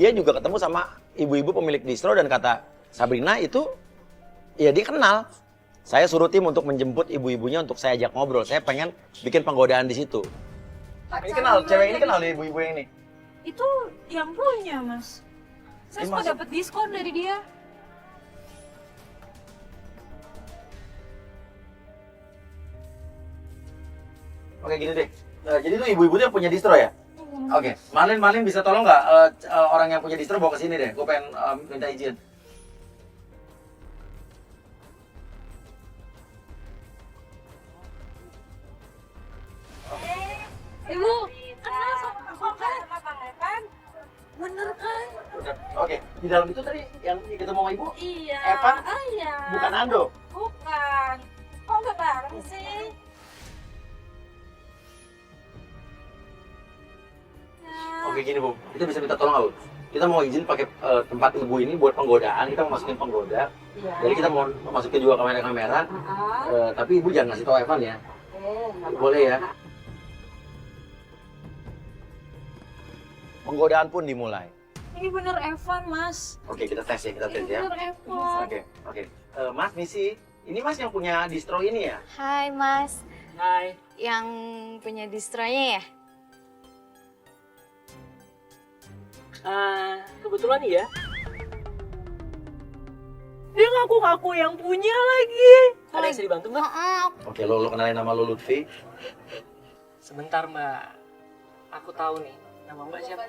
dia juga ketemu sama ibu-ibu pemilik distro dan kata Sabrina itu ya dia kenal. Saya suruh tim untuk menjemput ibu-ibunya untuk saya ajak ngobrol. Saya pengen bikin penggodaan di situ. Ini kenal, cewek ini kenal nih ibu-ibu yang ini. Itu yang punya, Mas. Saya sempat dapat diskon dari dia. Oke gini deh. Jadi tuh ibu-ibu tuh yang punya distro ya? Oke, Malin bisa tolong nggak orang yang punya distro bawa ke sini deh. Gue pengen minta izin. Ibu, kenal sama Bang Evan? Bener kan? Oke, di dalam itu tadi yang ketemu sama ibu? Iya. Evan? Iya. Bukan Ando? Bukan. Kok nggak bareng sih? Oke gini Bu, kita bisa minta tolong nggak Bu? Kita mau izin pakai tempat ibu ini buat penggodaan, kita mau masukin penggoda. Iya. Jadi kita mau masukin juga kamera-kamera, tapi ibu jangan ngasih tau Evan ya. Boleh ya? Penggodaan pun dimulai. Ini bener Evan, Mas. Oke, kita tes ya, kita tes Ini ya. bener Evan. Oke. Mas, misi, ini Mas yang punya distro ini ya? Hai Mas, Hai. yang punya distronya ya? Kebetulan iya. Dia ngaku-ngaku yang punya lagi. Ada yang bisa dibantu Mbak? Oke, lo kenalin nama lo Lutfi. Sebentar Mbak. Aku tahu nih. Nama Mbak siapa?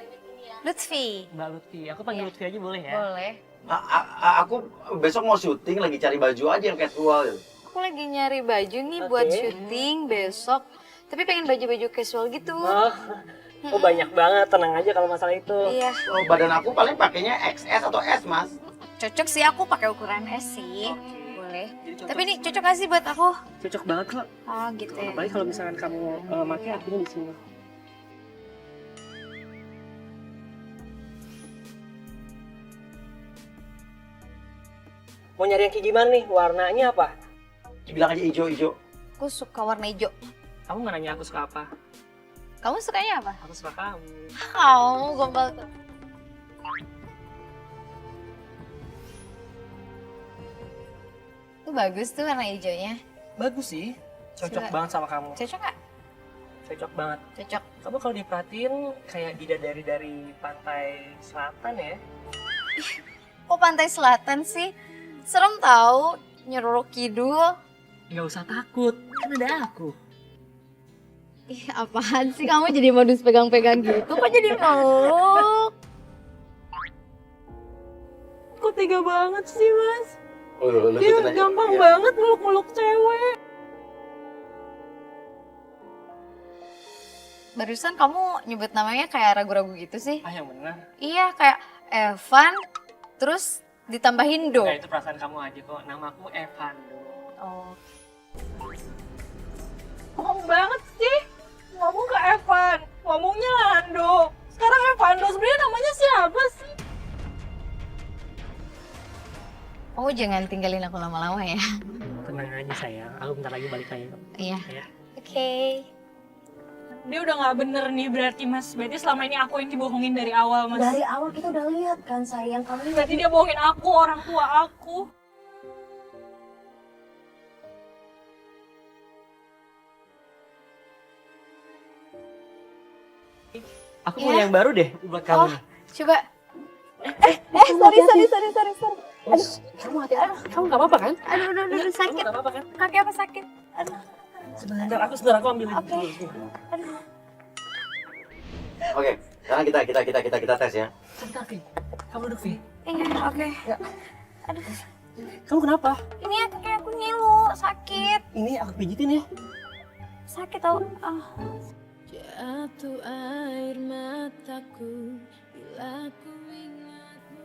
Lutfi. Mbak Lutfi. Aku panggil Lutfi aja boleh ya? Boleh. Aku besok mau syuting, lagi cari baju aja yang casual. Aku lagi nyari baju nih buat syuting besok. Tapi pengen baju-baju casual gitu. Oh banyak banget. Tenang aja kalau masalah itu. Iya. Oh, badan aku paling pakainya XS atau S, Mas. Cocok sih, aku pakai ukuran S sih. Boleh. Jadi cocok. Tapi ini cocok gak sih buat aku? Cocok banget kok. Oh gitu ya. Apalagi kalau misalkan kamu pakai artinya di sini. Mau nyari yang kayak gimana nih? Warnanya apa? Bilang aja hijau-hijau. Aku suka warna hijau. Kamu nggak nanya aku suka apa? Kamu sukanya apa? Aku suka kamu. Kamu gombal tuh. Itu bagus tuh warna hijaunya. Bagus sih. Cocok Coba. banget sama kamu. Cocok gak? Cocok banget. Cocok. Kamu kalau diperhatiin kayak bidadari dari pantai selatan ya. Kok pantai selatan sih? Serem tahu nyeruruk kidul. Nggak usah takut, kan ada aku. Ih, apaan sih kamu jadi modus pegang-pegang gitu? Kok jadi meluk? Kok tega banget sih, Mas? Oh, lo Dia ikutin aja. gampang Iya. banget meluk-meluk cewek. Barusan kamu nyebut namanya kayak ragu-ragu gitu sih? Ah yang benar. Iya, kayak Evan, terus ditambahin Do. Nah itu perasaan kamu aja kok. Nama aku Evando. Oh. Bohong banget sih. Ngomong ke Evan, ngomongnya Lando. Sekarang Evando sebenarnya namanya siapa sih? Oh, jangan tinggalin aku lama-lama ya. Tenang aja sayang, aku bentar lagi balik lagi. Iya. Ya. Oke. Dia udah nggak bener nih berarti, Mas. Berarti selama ini aku yang dibohongin dari awal, Mas. Dari awal kita udah lihat kan sayang, kamu Berarti dia bohongin aku, orang tua aku. Aku punya yang baru deh buat kamu. Oh, coba. Sorry. Kamu hati-hati. Kamu nggak apa-apa kan? Aduh, sakit. Kamu nggak apa-apa kan? Kaki apa sakit? Aduh. Sebentar, aku ambil. Oke. Oke, sekarang kita tes ya. Sebentar, Vi. Kamu duduk, Vi. Iya, oke. Aduh, Kamu kenapa? ini kayak aku ngilu, sakit. Ini aku pijitin ya. Sakit tau. Ah. Jatuh air mataku bila ku ingatmu.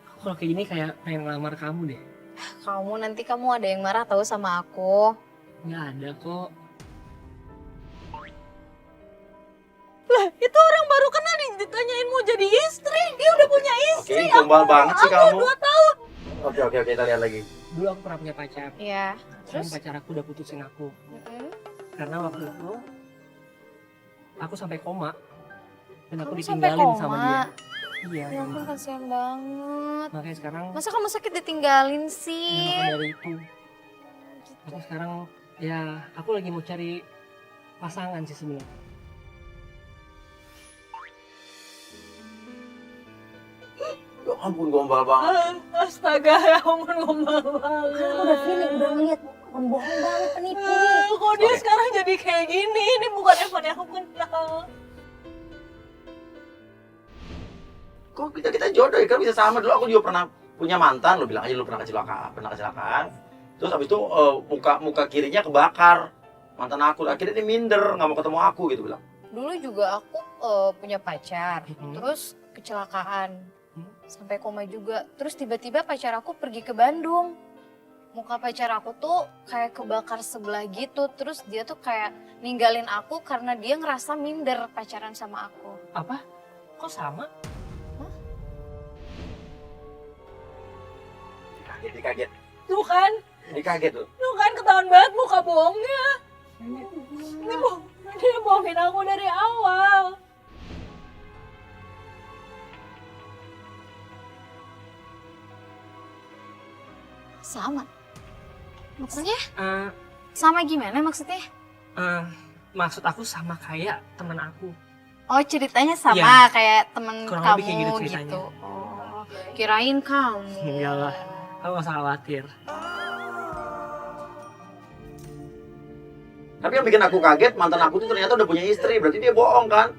Aku kalau kayak gini kayak pengen ngelamar kamu deh. Kamu ada yang marah tahu sama aku. Nggak ada kok. Lah, itu orang baru kenal ditanyain mau jadi istri. Dia udah punya Oke, istri. gombal banget sih kamu. 2 tahun. Oke, kita lihat lagi. Dulu aku pernah punya pacar. Iya. Terus pacar aku udah putusin aku. Karena waktu itu aku sampai koma dan aku Kamu sampai ditinggalin koma? sama dia. Iya. Ya ampun kasihan banget. Makanya sekarang Masa kamu sakit ditinggalin ya, sih? maka dari itu. Aku sekarang ya aku lagi mau cari pasangan sih sebenarnya. Ya ampun gombal banget. Astaga, ya ampun gombal banget. Aku udah feeling, udah ngeliat pembohong banget, penipu nih. Kok dia Oke. sekarang jadi kayak gini? Ini bukan Evan yang aku kenal. Kok kita jodoh ya, kan bisa sama. Dulu aku juga pernah punya mantan, lu bilang aja lu pernah kecelakaan. Terus habis itu muka kirinya kebakar. Mantan aku, akhirnya dia minder, nggak mau ketemu aku gitu bilang. Dulu juga aku punya pacar, Mhm. terus kecelakaan. Sampai koma juga. Terus tiba-tiba pacar aku pergi ke Bandung. Muka pacar aku tuh kayak kebakar sebelah gitu. Terus dia tuh kayak ninggalin aku karena dia ngerasa minder pacaran sama aku. Apa? Kok sama? Dikaget. Tuh kan, Tuh. ketahuan banget muka bohongnya. Dia bohongin aku dari awal. Sama. Maksudnya? Eh, Sama gimana maksudnya? eh, maksud aku sama kayak teman aku. Oh ceritanya sama Iya. kayak temen Kurang kamu lebih kayak gitu ceritanya. gitu. Oh, kirain kamu. Enggak lah, kamu gak usah khawatir. Tapi yang bikin aku kaget, mantan aku tuh ternyata udah punya istri, berarti dia bohong kan?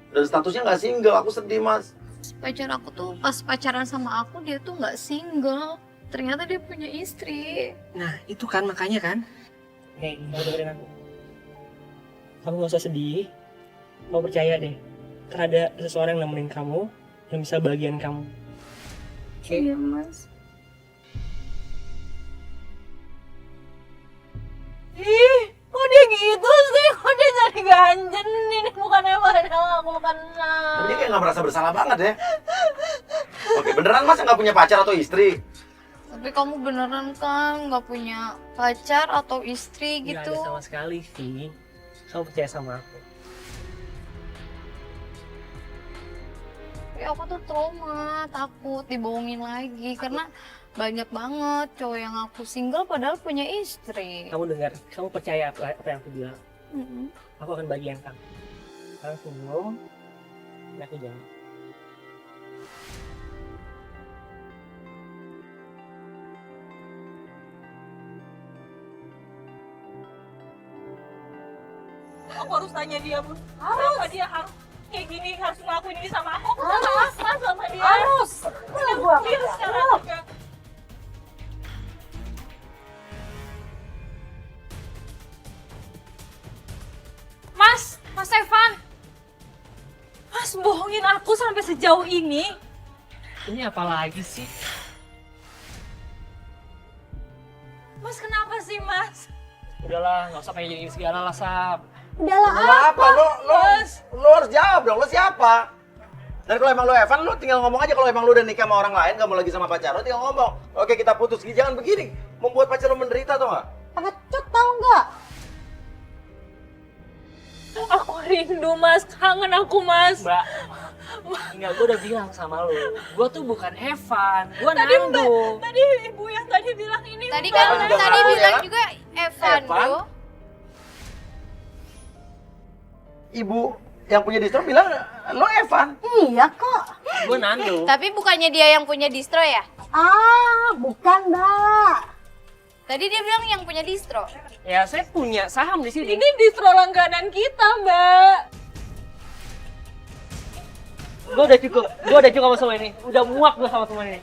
Dan statusnya nggak single, aku sedih mas. Pacar aku tuh pas pacaran sama aku dia tuh nggak single. Ternyata dia punya istri. Nah itu kan makanya kan. Nih, kamu dengerin aku. Kamu gak usah sedih. Kamu percaya deh. Karena ada seseorang yang nemenin kamu, yang bisa bagian kamu. Oke? Iya mas. Ih, kok dia gitu sih? Kok dia jadi ganjen? Ini bukan Evan yang aku kenal. Tapi dia kayak nggak merasa bersalah banget ya. Oke, beneran mas nggak punya pacar atau istri? Tapi kamu beneran kan nggak punya pacar atau istri Gak gitu? ada sama sekali sih. Kamu percaya sama aku. Tapi aku tuh trauma, takut dibohongin lagi karena banyak banget cowok yang aku single padahal punya istri. Kamu dengar, kamu percaya apa yang aku bilang. Mm-mm. Aku akan bagian kamu. Sekarang senyum, dan aku jangan. Aku harus tanya dia, Bu. Kenapa dia harus kayak gini, harus ngelakuin ini sama aku? Aku gak apa sama dia. Harus. Dia sekarang juga. Mas Evan. Mas bohongin aku sampai sejauh ini. Ini apa lagi sih? Mas kenapa sih, Mas? Udahlah, nggak usah kayak gini segala lah, Sab. Udahlah, Lo apa? Lo harus jawab dong, lo siapa? Dan kalau emang lo Evan, lo tinggal ngomong aja. Kalau emang lo udah nikah sama orang lain, gak mau lagi sama pacar lo, tinggal ngomong. Oke, kita putus. Jangan begini, membuat pacar lo menderita tau gak? pengecut tau nggak? Aku rindu, Mas. Kangen aku, Mas. Mbak, enggak, gue udah bilang sama lo. Gue tuh bukan Evan, gue Tadi Nando. Tadi ibu yang tadi bilang ini. Tadi Mbak. kan Udah tadi tahu bilang ya? juga Evan, Evan? bro. Ibu yang punya distro bilang, lo Evan. Iya kok. Gue Nando. Tapi bukannya dia yang punya distro ya? Ah, bukan mbak. Tadi dia bilang yang punya distro. Ya, saya punya saham di sini. Ini distro langganan kita, Mbak. Gue udah cukup sama semua ini. Udah muak gue sama semua ini.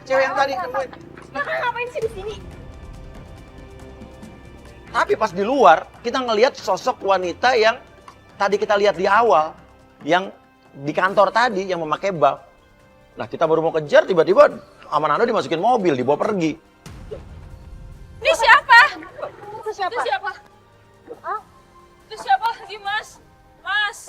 Cewek yang tadi nemuin. Ngapain sih di sini? Tapi pas di luar, kita ngelihat sosok wanita yang tadi kita lihat di awal, yang di kantor tadi, yang memakai buff. Nah, kita baru mau kejar, tiba-tiba sama Nando dimasukin mobil, dibawa pergi. Ini siapa? Itu siapa? Itu siapa? Itu siapa lagi, Mas? Mas.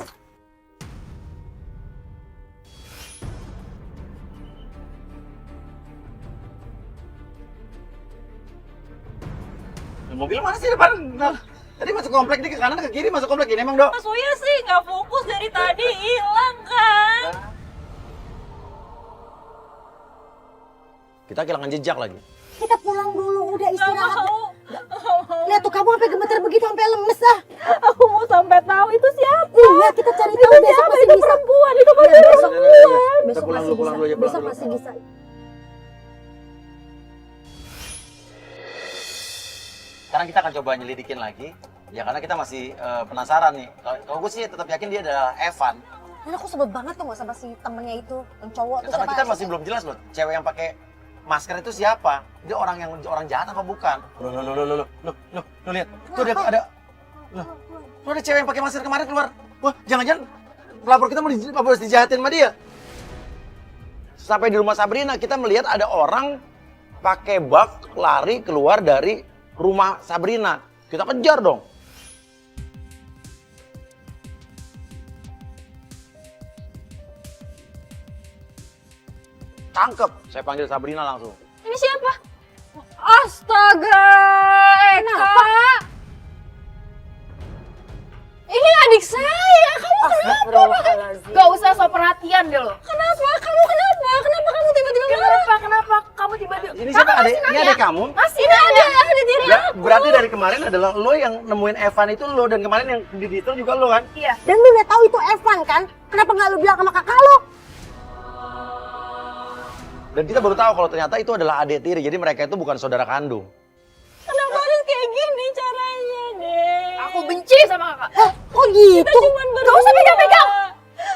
Mobil mana sih depan? Nah, Tadi masuk komplek ini ke kanan ke kiri masuk komplek ini emang dok. Mas Uya sih nggak fokus dari tadi, hilang kan? Kita kehilangan jejak lagi. Kita pulang dulu, udah Nggak istirahat. mau. Lihat tuh kamu sampai gemeter begitu, sampai lemes ah. Aku mau sampai tahu itu siapa. Iya, kita cari tahu besok masih bisa. Perempuan, itu Iya, besok Kita besok pulang masih dulu, pulang bisa. dulu aja, pulang Besok dulu. masih bisa. Sekarang kita akan coba nyelidikin lagi. Ya karena kita masih penasaran nih. Kalau gue sih tetap yakin dia adalah Evan. Dan aku sebel banget tuh sama si temennya itu, yang cowok tuh Karena siapa? kita masih belum jelas loh, cewek yang pakai masker itu siapa? Dia orang jahat apa bukan? Loh, lihat. Tuh ada tuh ada cewek yang pakai masker kemarin keluar. Wah, jangan-jangan pelapor kita mau dijahatin sama dia. Sampai di rumah Sabrina kita melihat ada orang pakai bak lari keluar dari rumah Sabrina. Kita kejar dong. Tangkep. Saya panggil Sabrina langsung. Ini siapa? Astaga, Eka. Ini adik saya. Kamu Gak usah so perhatian deh lo. kenapa? Kenapa kamu tiba-tiba marah? Kenapa kamu tiba-tiba? Ini siapa adek? Ini adek kamu? Masih Ini ada diri aku. Berarti dari kemarin adalah lo yang nemuin Evan itu lo dan kemarin yang di detail juga lo kan? Iya. Dan lu udah tahu itu Evan kan? Kenapa nggak lu bilang sama kakak lo? Dan kita baru tahu kalau ternyata itu adalah adik tiri. Jadi mereka itu bukan saudara kandung. Kenapa harus kayak gini caranya, deh? Aku benci sama kakak. Hah, kok gitu? Kita cuma berdua. Gak usah pegang-pegang.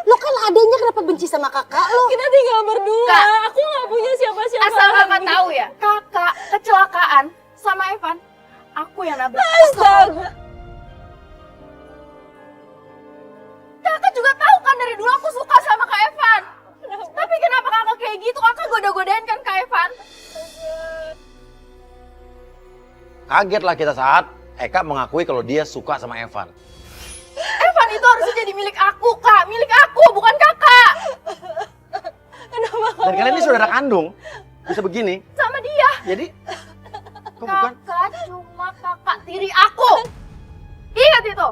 Lo kan adanya, kenapa benci sama kakak lo? Kita tinggal berdua. Kak. Aku nggak punya siapa-siapa. Asal kakak lagi. tahu ya, kakak kecelakaan sama Evan. Aku yang nabrak. Astaga. Kakak juga tahu kan dari dulu aku suka sama Kak Evan. Tapi kenapa kakak kayak gitu? Kakak goda-godain kan Kak Evan? Kaget lah kita saat Eka mengakui kalau dia suka sama Evan. Evan itu harusnya jadi milik aku, Kak. Milik aku, bukan kakak. Dan kalian ini saudara kandung. Bisa begini. Sama dia. Jadi, kok bukan? Kakak cuma kakak tiri aku. Ingat itu.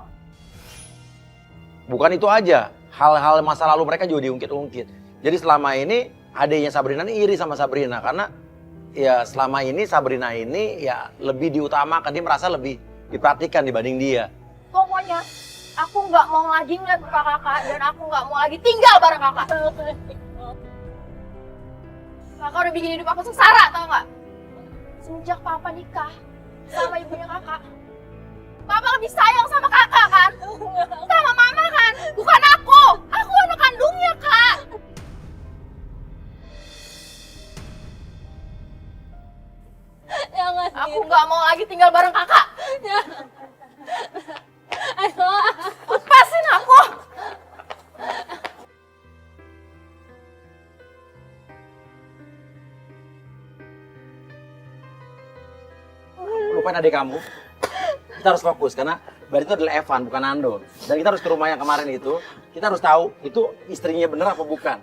Bukan itu aja. Hal-hal masa lalu mereka juga diungkit-ungkit. Jadi selama ini adiknya Sabrina ini iri sama Sabrina. Karena ya selama ini Sabrina ini ya lebih diutamakan. Dia merasa lebih diperhatikan dibanding dia. Pokoknya aku nggak mau lagi ngeliat muka kakak dan aku nggak mau lagi tinggal bareng kakak. Kakak udah bikin hidup aku sengsara, tau nggak? Semenjak papa nikah sama ibunya kakak, papa lebih sayang sama kakak kan? Sama mama kan? Bukan aku. Aku anak kandungnya, Kak. Jangan. Aku nggak mau lagi tinggal bareng kakak. Ayo. Lepasin aku. Lupain adik kamu. Kita harus fokus karena berarti itu adalah Evan bukan Nando. Dan kita harus ke rumah yang kemarin itu. Kita harus tahu itu istrinya bener apa bukan.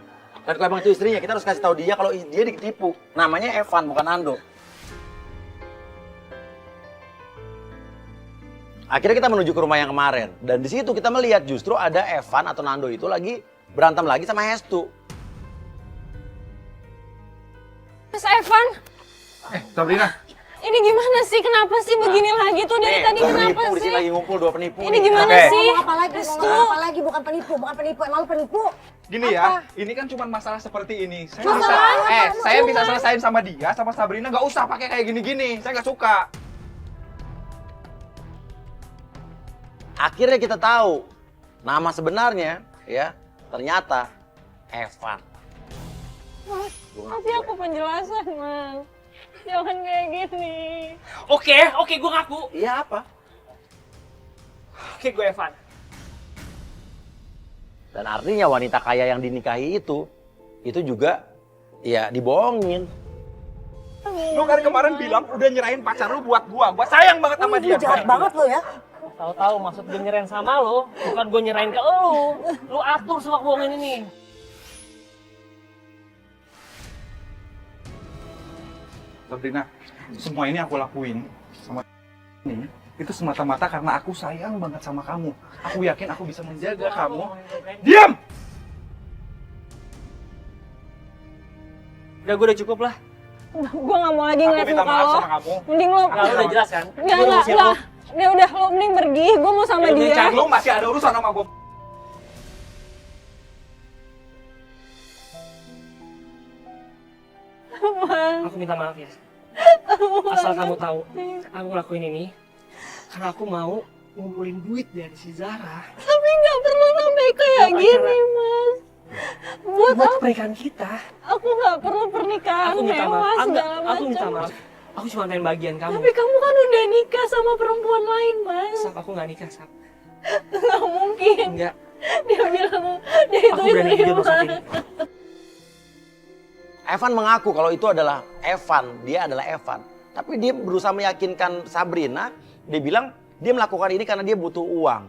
Dan kalau emang itu istrinya kita harus kasih tahu dia kalau dia ditipu. Namanya Evan bukan Nando. Akhirnya kita menuju ke rumah yang kemarin dan di situ kita melihat justru ada Evan atau Nando itu lagi berantem lagi sama Hestu. Mas Evan, Sabrina, ini gimana sih? Kenapa sih begini lagi tuh dari tadi? Dua Kenapa penipu di sini sih? lagi ngumpul dua penipu. Ini nih. gimana Oke. sih? Ngomong apa lagi? Restu. Ngomong apa lagi? Bukan penipu. Emang lu penipu? gini ya, ini kan cuma masalah seperti ini. Saya bisa, Masalah apa? saya bisa selesain sama dia, sama Sabrina. Nggak usah pakai kayak gini-gini. Saya nggak suka. Akhirnya kita tahu nama sebenarnya ya ternyata Evan. Kasih aku penjelasan, Mas. Jangan kayak gini. Oke, gue ngaku. Iya apa? Oke, gue Evan. Dan artinya wanita kaya yang dinikahi itu juga ya dibohongin. Lu kan kemarin bilang udah nyerahin pacar lu buat gua. Gua sayang banget sama dia. Lu jahat banget lo ya. Tahu-tahu maksud gue nyerahin sama lo, bukan gue nyerahin ke lo. Lu atur semua kebohongan ini. Sabrina, semua ini aku lakuin sama ini itu semata-mata karena aku sayang banget sama kamu. Aku yakin aku bisa menjaga kamu. Diam! Udah, gue udah cukup lah. Gue gak mau lagi Aku ngeliat minta muka maaf lo. sama kamu. Mending lo. Enggak, lu udah jelas kan? Enggak, Gua udah usir lu. Ya udah, lo mending pergi. Gue mau sama Ya, dia. Lu masih ada urusan sama gue. Aku minta maaf ya. Asal kamu tahu, aku ngelakuin ini karena aku mau ngumpulin duit dari si Zara. Tapi gak perlu sampai kayak Buat gini, acara. Mas. Buat Buat apa? pernikahan kita. Aku gak perlu pernikahan Aku minta mewah maaf. Enggak, segala aku minta macam. maaf. Aku cuma pengen bagian kamu. Tapi kamu kan udah nikah sama perempuan lain, Mas. Sap, aku nggak nikah, Sap. Gak mungkin. Enggak, Dia bilang dia itu aku berani istri jujur Mas. saat ini. Evan mengaku kalau itu adalah Evan, dia adalah Evan. Tapi dia berusaha meyakinkan Sabrina, dia bilang dia melakukan ini karena dia butuh uang.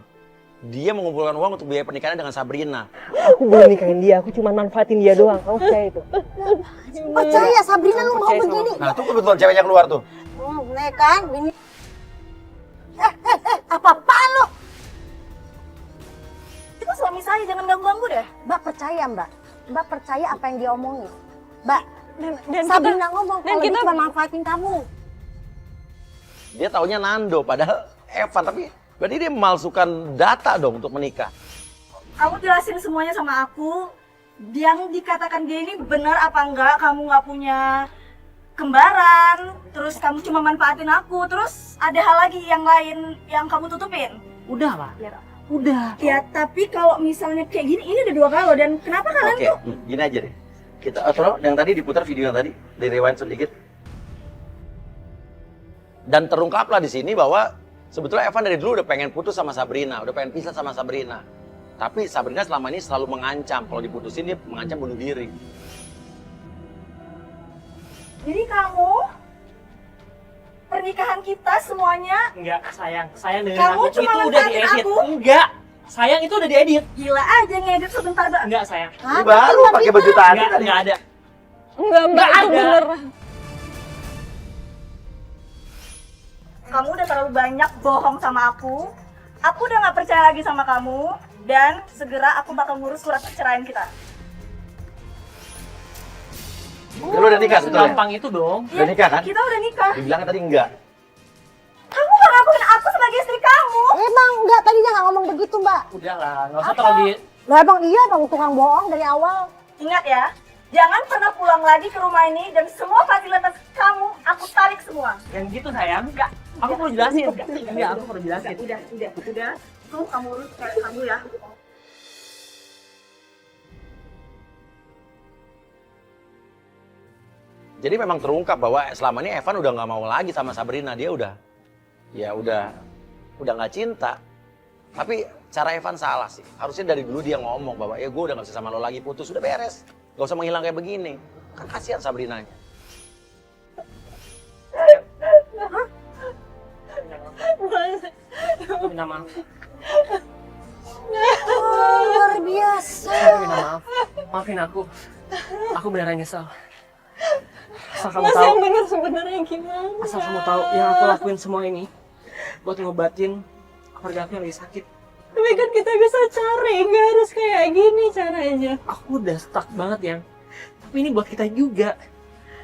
Dia mengumpulkan uang untuk biaya pernikahannya dengan Sabrina. Aku belum nikahin dia, aku cuma manfaatin dia doang. Kamu percaya itu? Percaya Sabrina lu mau Percaya sama begini. Nah, itu kebetulan ceweknya keluar tuh. Oh, bener kan? Bini. Apa-apaan lu? Itu suami saya, jangan ganggu-ganggu deh. Mbak percaya, Mbak. Mbak percaya apa yang dia omongin. Mbak, Dan Sabrina ngomong dan kalau dia kita- cuma manfaatin kamu. Dia taunya Nando, padahal Evan. Tapi berarti dia memalsukan data dong untuk menikah. Kamu jelasin semuanya sama aku. Yang dikatakan dia ini benar apa enggak? Kamu nggak punya kembaran, terus kamu cuma manfaatin aku, terus ada hal lagi yang lain yang kamu tutupin. Udah lah. Ya, Udah. ya tapi kalau misalnya kayak gini, ini udah 2 kali loh. Dan kenapa kalian Oke, gini aja deh. Kita atau yang tadi diputar video yang tadi, di rewind sedikit. Dan terungkaplah di sini bahwa sebetulnya Evan dari dulu udah pengen putus sama Sabrina, udah pengen pisah sama Sabrina. Tapi Sabrina selama ini selalu mengancam, kalau diputusin dia mengancam bunuh diri. Jadi kamu pernikahan kita semuanya Enggak, sayang dengerin Kamu aku. cuma Itu udah manfaatin diedit. aku? Enggak. Sayang, itu udah diedit. gila aja ngedit sebentar doang. Enggak, sayang. Ini baru pakai baju tadi. Enggak ada. Enggak, Mbak, Nggak itu ada. beneran. Kamu udah terlalu banyak bohong sama aku. Aku udah nggak percaya lagi sama kamu. Dan segera aku bakal ngurus surat perceraian kita. Ya, lu udah nikah sebetulnya? Gampang itu dong. Udah nikah kan? Kita udah nikah. Dibilangnya tadi enggak. Kamu gak ngakuin aku sebagai istri kamu. Emang enggak, tadi dia nggak ngomong begitu, Mbak. Udah lah, nggak usah terlalu di... Lah emang iya dong, tukang bohong dari awal. Ingat ya, jangan pernah pulang lagi ke rumah ini dan semua fasilitas kamu aku tarik semua. Yang gitu, sayang. Enggak. Aku perlu jelasin. Enggak, aku perlu jelasin. Udah. Tuh kamu urus kayak kamu ya. Jadi memang terungkap bahwa selama ini Evan udah nggak mau lagi sama Sabrina. Dia udah nggak cinta. Tapi cara Evan salah sih. Harusnya dari dulu dia ngomong bahwa ya gue udah nggak bisa sama lo lagi, putus, udah beres. Gak usah menghilang kayak begini. Kan kasihan Sabrinanya. Aku minta maaf. Luar biasa. Aku minta maaf. Maafin aku. Aku beneran nyesal. Asal kamu Mas tahu, yang bener sebenarnya gimana? asal kamu tahu yang aku lakuin semua ini buat ngobatin keluarga aku yang lagi sakit. Tapi kan kita bisa cari, nggak harus kayak gini caranya. Aku udah stuck banget yang. Tapi ini buat kita juga.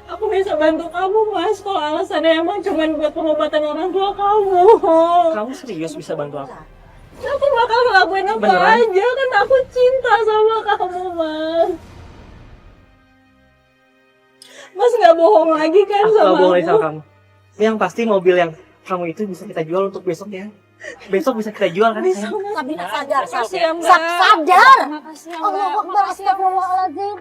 Aku bisa bantu kamu, Mas, kalau alasannya emang cuma buat pengobatan orang tua kamu. Kamu serius bisa bantu aku? Aku bakal ngelakuin apa Beneran? aja, kan aku cinta sama kamu, Mas. Mas nggak bohong lagi kan Aku sama gak boleh aku? sama kamu. Yang pasti mobil yang kamu itu bisa kita jual untuk besok ya. Besok bisa kita jual kan? Bisa, sayang? Mas. Sabrina sadar, Makasih ya, Mbak. Sadar. Makasih ya, Mbak. Allahu Akbar, astagfirullahaladzim.